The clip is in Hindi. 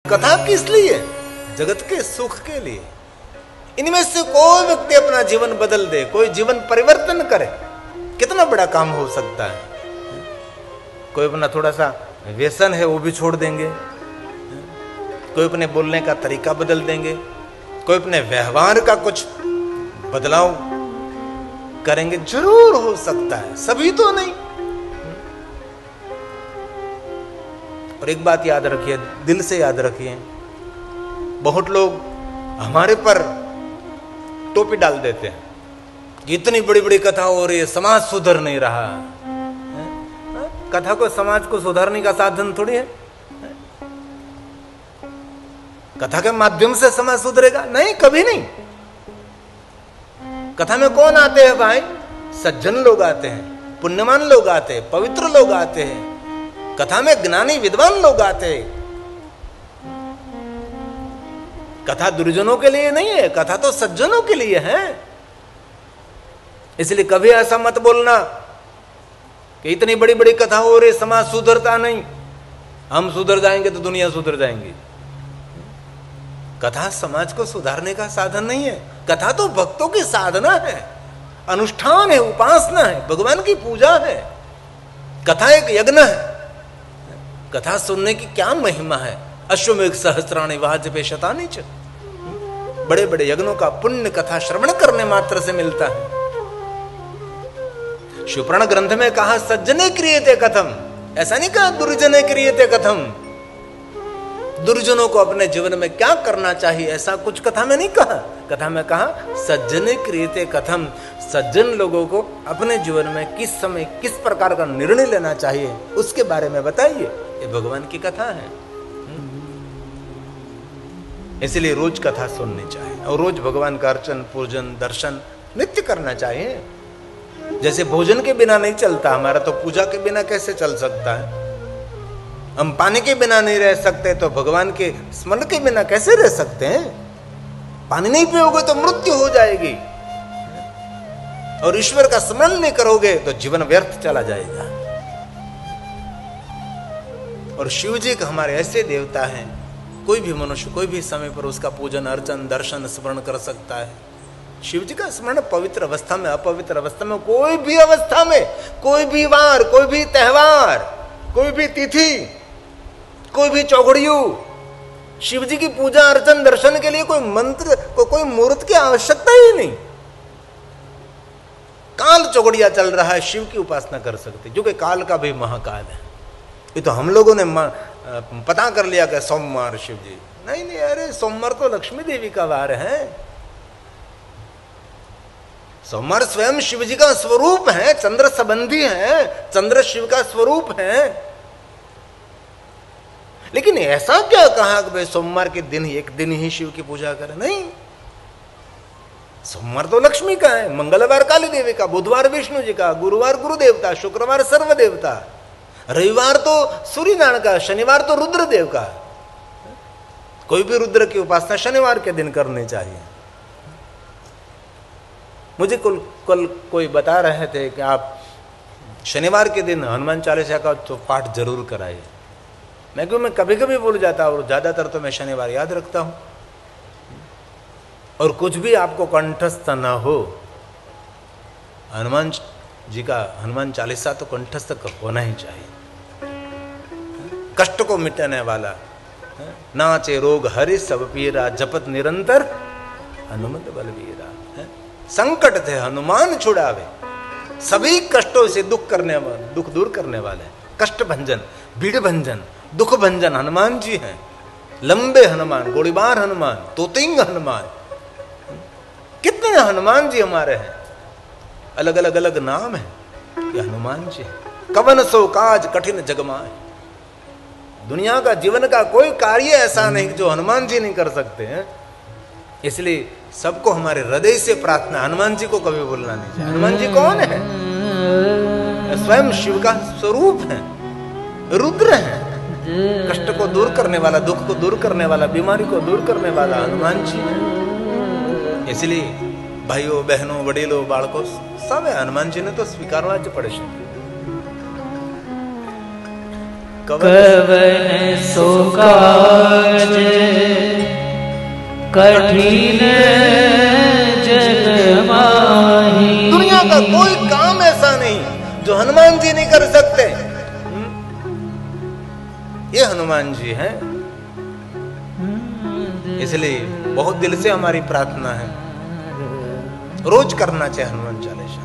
कथा किस लिए? जगत के सुख के लिए। इनमें से कोई व्यक्ति अपना जीवन बदल दे, कोई जीवन परिवर्तन करे, कितना बड़ा काम हो सकता है। कोई अपना थोड़ा सा व्यसन है वो भी छोड़ देंगे, कोई अपने बोलने का तरीका बदल देंगे, कोई अपने व्यवहार का कुछ बदलाव करेंगे, जरूर हो सकता है, सभी तो नहीं। और एक बात याद रखिए, दिल से याद रखिए, बहुत लोग हमारे पर टोपी डाल देते हैं कि इतनी बड़ी बड़ी कथा हो रही है, समाज सुधर नहीं रहा। कथा को समाज को सुधारने का साधन थोड़ी है। कथा के माध्यम से समाज सुधरेगा? नहीं, कभी नहीं। कथा में कौन आते हैं भाई? सज्जन लोग आते हैं, पुण्यवान लोग आते हैं, पवित्र लोग आते हैं। कथा में ज्ञानी विद्वान लोग आते हैं। कथा दुर्जनों के लिए नहीं है, कथा तो सज्जनों के लिए है। इसलिए कभी ऐसा मत बोलना कि इतनी बड़ी बड़ी कथा हो रही, समाज सुधरता नहीं, हम सुधर जाएंगे तो दुनिया सुधर जाएंगी। कथा समाज को सुधारने का साधन नहीं है। कथा तो भक्तों की साधना है, अनुष्ठान है, उपासना है, भगवान की पूजा है। कथा एक यज्ञ है। कथा सुनने की क्या महिमा है। अश्वमेघ सहस्त्राणि वाजपेय शतानि च। बड़े बड़े यज्ञों का पुण्य कथा श्रवण करने मात्र से मिलता है। शिवपुराण ग्रंथ में कहा सज्जने क्रियते कथम, ऐसा नहीं कहा दुर्जने क्रियते कथम। दुर्जनों को अपने जीवन में क्या करना चाहिए ऐसा कुछ कथा में नहीं कहा। कथा में कहा सज्जने क्रियते कथम, सज्जन लोगों को अपने जीवन में किस समय किस प्रकार का निर्णय लेना चाहिए उसके बारे में बताइए। ये भगवान की कथा है। इसलिए रोज कथा सुननी चाहिए और रोज भगवान का अर्चन पूजन दर्शन नित्य करना चाहिए। जैसे भोजन के बिना नहीं चलता हमारा, तो पूजा के बिना कैसे चल सकता है। हम पानी के बिना नहीं रह सकते, तो भगवान के स्मरण के बिना कैसे रह सकते हैं। पानी नहीं पियोगे तो मृत्यु हो जाएगी, और ईश्वर का स्मरण नहीं करोगे तो जीवन व्यर्थ चला जाएगा। और शिव जी का हमारे ऐसे देवता हैं, कोई भी मनुष्य कोई भी समय पर उसका पूजन अर्चन दर्शन स्मरण कर सकता है। शिव जी का स्मरण पवित्र अवस्था में, अपवित्र अवस्था में, कोई भी अवस्था में, कोई भी वार, कोई भी त्योहार, कोई भी तिथि, कोई भी चौघड़ियों, शिव जी की पूजा अर्चन दर्शन के लिए कोई मंत्र कोई मूर्त की आवश्यकता ही नहीं। काल चौघड़िया चल रहा है, शिव की उपासना कर सकते, जो कि काल का भी महाकाल है। ये तो हम लोगों ने पता कर लिया कि सोमवार शिव जी, नहीं नहीं, अरे सोमवार तो लक्ष्मी देवी का वार है। सोमवार स्वयं शिव जी का स्वरूप है, चंद्र संबंधी है, चंद्र शिव का स्वरूप है। लेकिन ऐसा क्या कहा कि भाई सोमवार के दिन एक दिन ही शिव की पूजा करें? नहीं, सोमवार तो लक्ष्मी का है, मंगलवार काली देवी का, बुधवार विष्णु जी का, गुरुवार गुरु देवता, शुक्रवार सर्व देवता, रविवार तो सूर्य नारायण का, शनिवार तो रुद्र देव का। कोई भी रुद्र की उपासना शनिवार के दिन करनी चाहिए। मुझे कल कोई बता रहे थे कि आप शनिवार के दिन हनुमान चालीसा का तो पाठ जरूर कराइए। मैं क्यों, मैं कभी कभी भूल जाता हूँ, और ज्यादातर तो मैं शनिवार याद रखता हूँ। और कुछ भी आपको कंठस्थ न हो, हनुमान जी का हनुमान चालीसा तो कंठस्थ होना ही चाहिए। कष्ट को मिटाने वाला, नाचे रोग हरि सब पीरा, जपत निरंतर हनुमत बलवीरा। संकट थे हनुमान छुड़ावे, सभी कष्टों से दुख दूर करने वाले, कष्ट भंजन, भीड़ भंजन, दुख भंजन हनुमान जी हैं। लंबे हनुमान, गोलीबार हनुमान, तोतिंग हनुमान, कितने हनुमान जी हमारे हैं। अलग अलग अलग नाम है ये हनुमान जी। कवन सो काज कठिन जगमाए, दुनिया का जीवन का कोई कार्य ऐसा नहीं जो हनुमान जी नहीं कर सकते हैं। इसलिए सबको हमारे हृदय से प्रार्थना, हनुमान जी को कभी भूलना नहीं चाहिए। हनुमान जी कौन है? स्वयं शिव का स्वरूप है, रुद्र है। कष्ट को दूर करने वाला, दुख को दूर करने वाला, बीमारी को दूर करने वाला हनुमान जी है। इसलिए भाइयों बहनों वडीलों बालकों सब है, हनुमान जी ने तो स्वीकारवा ज पड़े। कवन सो काज कठिन जग माही। दुनिया का कोई काम ऐसा नहीं जो हनुमान जी नहीं कर सकते। ये हनुमान जी हैं, इसलिए बहुत दिल से हमारी प्रार्थना है रोज करना चाहिए हनुमान चालीसा।